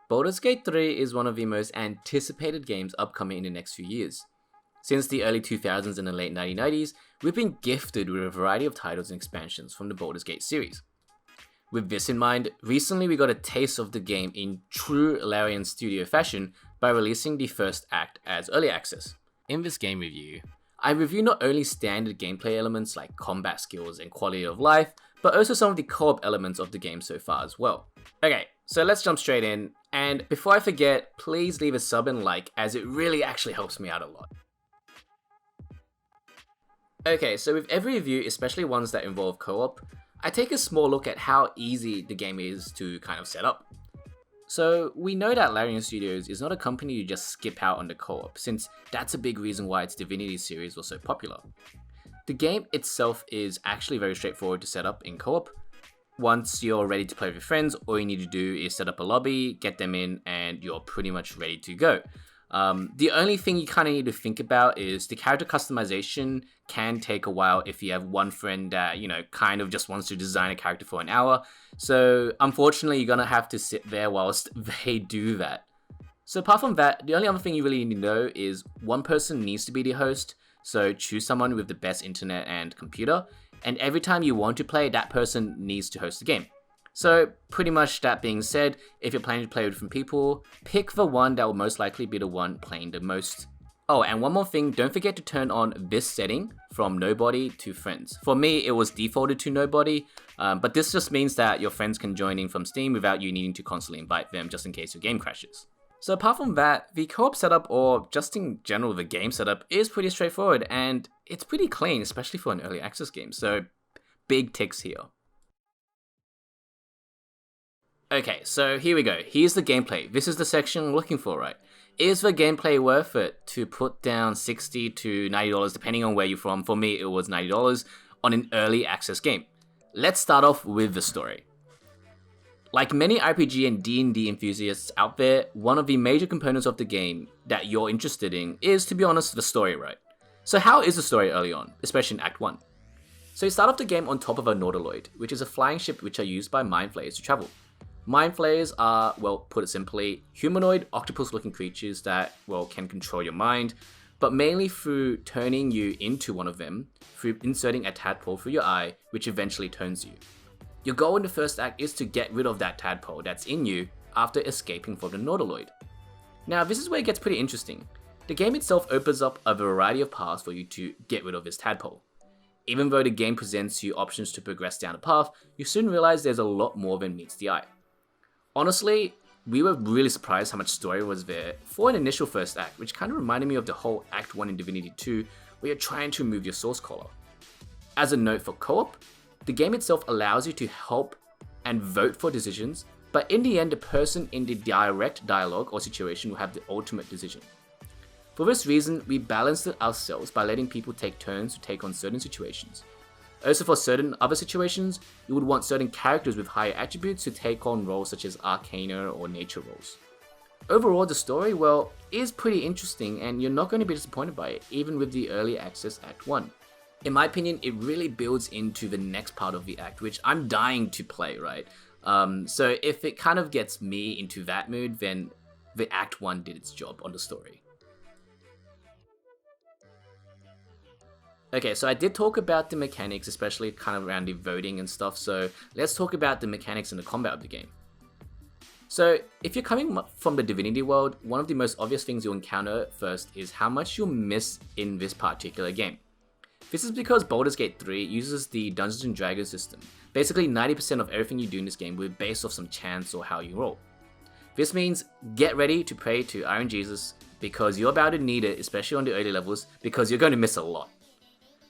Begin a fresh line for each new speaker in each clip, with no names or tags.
Baldur's Gate 3 is one of the most anticipated games upcoming in the next few years. Since the early 2000s and the late 1990s, we've been gifted with a variety of titles and expansions from the Baldur's Gate series. With this in mind, recently we got a taste of the game in true Larian Studio fashion by releasing the first act as early access. In this game review, I review not only standard gameplay elements like combat skills and quality of life, but also some of the co-op elements of the game so far as well. Okay, so let's jump straight in, and before I forget, please leave a sub and like as it really actually helps me out a lot. Okay, so with every review, especially ones that involve co-op, I take a small look at how easy the game is to kind of set up. So we know that Larian Studios is not a company you just skip out on the co-op, since that's a big reason why its Divinity Series was so popular. The game itself is actually very straightforward to set up in co-op. Once you're ready to play with your friends, all you need to do is set up a lobby, get them in, and you're pretty much ready to go. The only thing you kind of need to think about is the character customization can take a while if you have one friend that, kind of just wants to design a character for an hour. So unfortunately, you're going to have to sit there whilst they do that. So apart from that, the only other thing you really need to know is one person needs to be the host. So choose someone with the best internet and computer. And every time you want to play, that person needs to host the game. So pretty much that being said, if you're planning to play with different people, pick the one that will most likely be the one playing the most. Oh, and one more thing, don't forget to turn on this setting from nobody to friends. For me, it was defaulted to nobody, but this just means that your friends can join in from Steam without you needing to constantly invite them just in case your game crashes. So apart from that, the co-op setup, or just in general the game setup, is pretty straightforward and it's pretty clean, especially for an early access game, so big ticks here. Okay, so here we go. Here's the gameplay. This is the section we're looking for, right? Is the gameplay worth it to put down $60 to $90, depending on where you're from? For me, it was $90 on an early access game. Let's start off with the story. Like many RPG and D&D enthusiasts out there, one of the major components of the game that you're interested in is, to be honest, the story, right? So how is the story early on, especially in Act 1? So you start off the game on top of a Nautiloid, which is a flying ship which are used by mind flayers to travel. Mind flayers are, well, put it simply, humanoid, octopus-looking creatures that, well, can control your mind, but mainly through turning you into one of them, through inserting a tadpole through your eye, which eventually turns you. Your goal in the first act is to get rid of that tadpole that's in you after escaping from the Nautiloid. Now, this is where it gets pretty interesting. The game itself opens up a variety of paths for you to get rid of this tadpole. Even though the game presents you options to progress down a path, you soon realize there's a lot more than meets the eye. Honestly, we were really surprised how much story was there for an initial first act, which kind of reminded me of the whole Act 1 in Divinity 2, where you're trying to remove your source collar. As a note for co-op, the game itself allows you to help and vote for decisions, but in the end, the person in the direct dialogue or situation will have the ultimate decision. For this reason, we balanced it ourselves by letting people take turns to take on certain situations. Also, for certain other situations, you would want certain characters with higher attributes to take on roles such as Arcana or Nature roles. Overall, the story, well, is pretty interesting and you're not going to be disappointed by it, even with the early access Act 1. In my opinion, it really builds into the next part of the act, which I'm dying to play, right? So if it kind of gets me into that mood, then the Act 1 did its job on the story. Okay, so I did talk about the mechanics, especially kind of around the voting and stuff, so let's talk about the mechanics and the combat of the game. So, if you're coming from the Divinity world, one of the most obvious things you'll encounter first is how much you'll miss in this particular game. This is because Baldur's Gate 3 uses the Dungeons & Dragons system. Basically, 90% of everything you do in this game will be based off some chance or how you roll. This means get ready to pray to Iron Jesus, because you're about to need it, especially on the early levels, because you're going to miss a lot.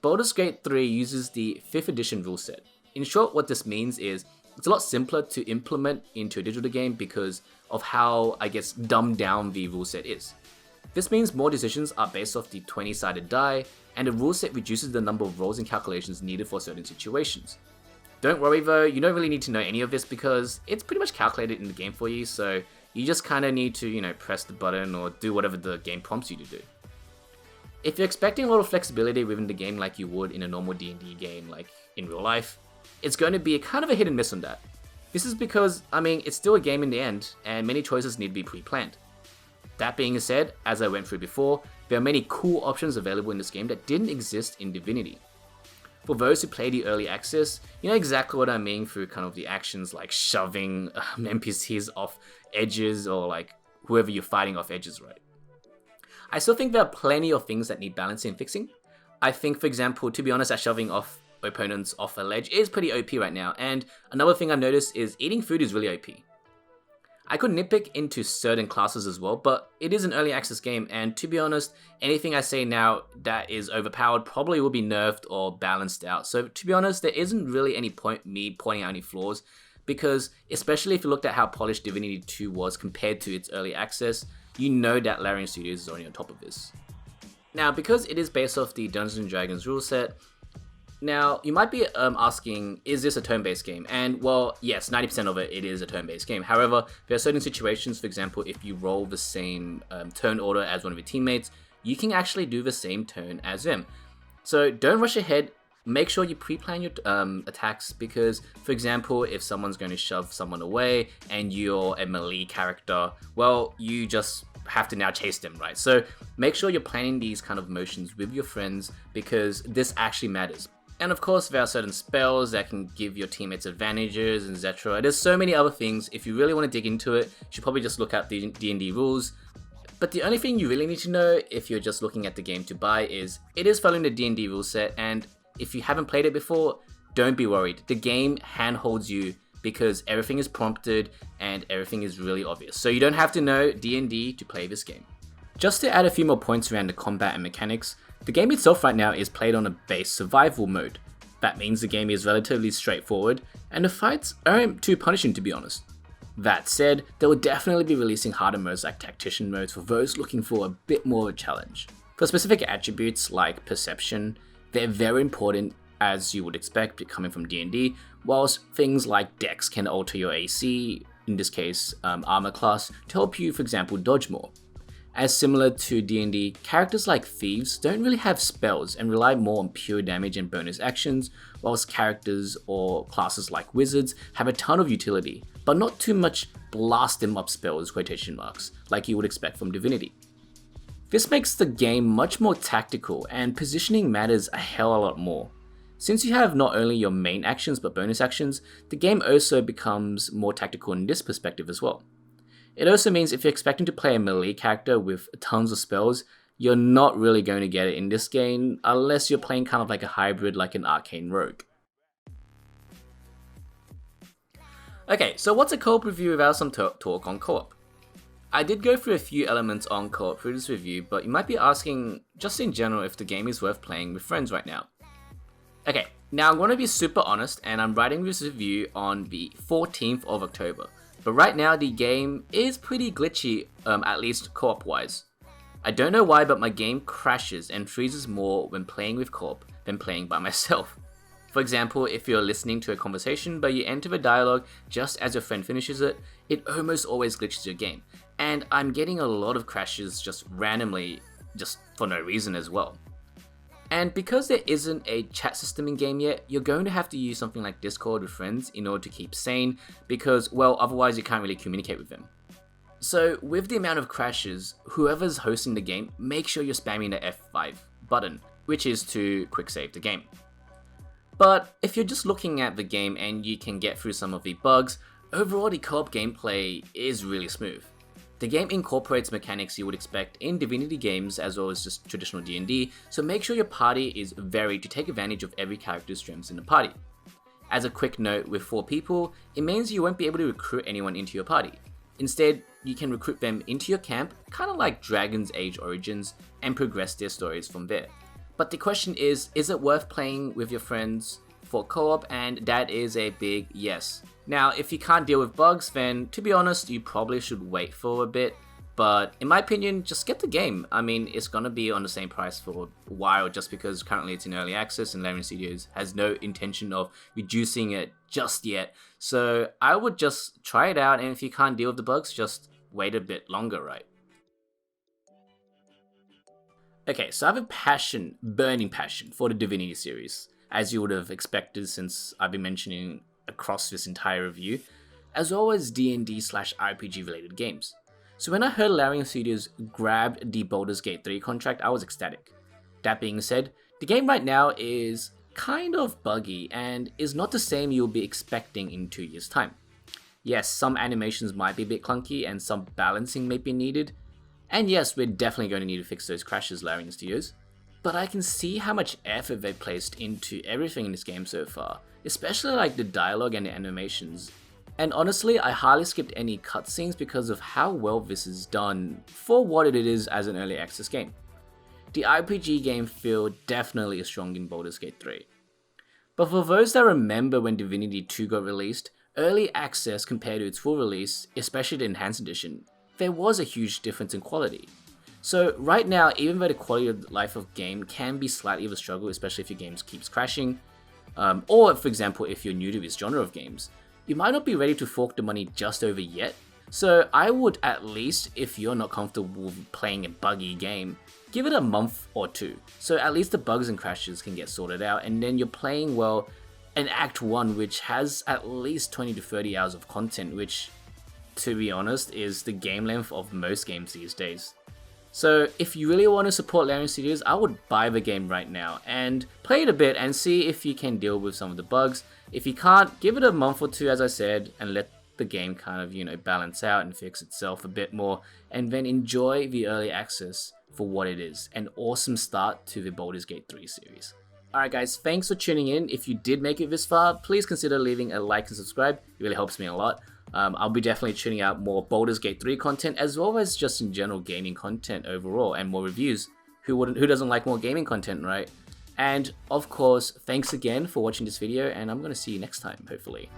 Baldur's Gate 3 uses the 5th edition rule set. In short, what this means is it's a lot simpler to implement into a digital game because of how, I guess, dumbed down the rule set is. This means more decisions are based off the 20-sided die, and the rule set reduces the number of rolls and calculations needed for certain situations. Don't worry though, you don't really need to know any of this because it's pretty much calculated in the game for you, so you just kind of need to, press the button or do whatever the game prompts you to do. If you're expecting a lot of flexibility within the game like you would in a normal D&D game, like in real life, it's going to be kind of a hit and miss on that. This is because, I mean, it's still a game in the end, and many choices need to be pre-planned. That being said, as I went through before, there are many cool options available in this game that didn't exist in Divinity. For those who play the early access, you know exactly what I mean through kind of the actions like shoving NPCs off edges or like whoever you're fighting off edges, right? I still think there are plenty of things that need balancing and fixing. I think, for example, to be honest, that shoving off opponents off a ledge is pretty OP right now, and another thing I've noticed is eating food is really OP. I could nitpick into certain classes as well, but it is an early access game, and to be honest, anything I say now that is overpowered probably will be nerfed or balanced out. So to be honest, there isn't really any point me pointing out any flaws, because especially if you looked at how polished Divinity 2 was compared to its early access, you know that Larian Studios is already on top of this. Now, because it is based off the Dungeons & Dragons rule set, now, you might be asking, is this a turn-based game? And, well, yes, 90% of it is a turn-based game. However, there are certain situations, for example, if you roll the same turn order as one of your teammates, you can actually do the same turn as them. So don't rush ahead. Make sure you pre-plan your attacks because, for example, if someone's going to shove someone away and you're a melee character, well, you just have to now chase them, right? So make sure you're planning these kind of motions with your friends because this actually matters. And of course, there are certain spells that can give your teammates advantages, etc. There's so many other things. If you really want to dig into it, you should probably just look at the D&D rules. But the only thing you really need to know if you're just looking at the game to buy is it is following the D&D rule set, and if you haven't played it before, don't be worried. The game handholds you because everything is prompted and everything is really obvious. So you don't have to know D&D to play this game. Just to add a few more points around the combat and mechanics, the game itself right now is played on a base survival mode. That means the game is relatively straightforward, and the fights aren't too punishing to be honest. That said, they will definitely be releasing harder modes like Tactician modes for those looking for a bit more of a challenge. For specific attributes like Perception, they're very important as you would expect coming from D&D, whilst things like Dex can alter your AC, in this case Armor class, to help you for example dodge more. As similar to D&D, characters like Thieves don't really have spells and rely more on pure damage and bonus actions, whilst characters or classes like Wizards have a ton of utility, but not too much blast them up spells quotation marks, like you would expect from Divinity. This makes the game much more tactical and positioning matters a hell of a lot more. Since you have not only your main actions but bonus actions, the game also becomes more tactical in this perspective as well. It also means if you're expecting to play a melee character with tons of spells, you're not really going to get it in this game unless you're playing kind of like a hybrid like an arcane rogue. Okay, so what's a co-op review without some talk on co-op? I did go through a few elements on co-op through this review, but you might be asking just in general if the game is worth playing with friends right now. Okay, now I'm going to be super honest and I'm writing this review on the 14th of October. But right now, the game is pretty glitchy, at least co-op wise. I don't know why, but my game crashes and freezes more when playing with co-op than playing by myself. For example, if you're listening to a conversation but you enter a dialogue just as your friend finishes it, it almost always glitches your game. And I'm getting a lot of crashes just randomly, just for no reason as well. And because there isn't a chat system in game yet, you're going to have to use something like Discord with friends in order to keep sane because, well, otherwise you can't really communicate with them. So with the amount of crashes, whoever's hosting the game, make sure you're spamming the F5 button, which is to quick save the game. But if you're just looking at the game and you can get through some of the bugs, overall the co-op gameplay is really smooth. The game incorporates mechanics you would expect in Divinity games as well as just traditional D&D, so make sure your party is varied to take advantage of every character's strengths in the party. As a quick note, with 4 people, it means you won't be able to recruit anyone into your party. Instead, you can recruit them into your camp, kind of like Dragon's Age Origins, and progress their stories from there. But the question is it worth playing with your friends for co-op? And that is a big yes. Now, if you can't deal with bugs, then to be honest, you probably should wait for a bit. But in my opinion, just get the game. I mean, it's gonna be on the same price for a while just because currently it's in early access and Larian Studios has no intention of reducing it just yet. So I would just try it out, and if you can't deal with the bugs, just wait a bit longer, right? Okay, so I have a burning passion for the Divinity series, as you would have expected since I've been mentioning across this entire review. as well as D&D/RPG related games. So when I heard Larian Studios grabbed the Baldur's Gate 3 contract, I was ecstatic. That being said, the game right now is kind of buggy and is not the same you'll be expecting in 2 years' time. Yes, some animations might be a bit clunky and some balancing may be needed, and yes, we're definitely going to need to fix those crashes, Larian Studios. But I can see how much effort they've placed into everything in this game so far, especially like the dialogue and the animations. And honestly, I hardly skipped any cutscenes because of how well this is done for what it is as an early access game. The RPG game feel definitely is strong in Baldur's Gate 3. But for those that remember when Divinity 2 got released, early access compared to its full release, especially the Enhanced Edition, there was a huge difference in quality. So right now, even though the quality of life of game can be slightly of a struggle, especially if your game keeps crashing, or for example if you're new to this genre of games, you might not be ready to fork the money just over yet. So I would at least, if you're not comfortable with playing a buggy game, give it a month or two, so at least the bugs and crashes can get sorted out, and then you're playing well an Act 1 which has at least 20 to 30 hours of content, which, to be honest, is the game length of most games these days. So if you really want to support Larian Studios, I would buy the game right now and play it a bit and see if you can deal with some of the bugs. If you can't, give it a month or two, as I said, and let the game kind of, balance out and fix itself a bit more, and then enjoy the early access for what it is, an awesome start to the Baldur's Gate 3 series. Alright guys, thanks for tuning in. If you did make it this far, please consider leaving a like and subscribe. It really helps me a lot. I'll be definitely tuning out more Baldur's Gate 3 content, as well as just in general gaming content overall, and more reviews. Who doesn't like more gaming content, right? And of course, thanks again for watching this video, and I'm going to see you next time, hopefully.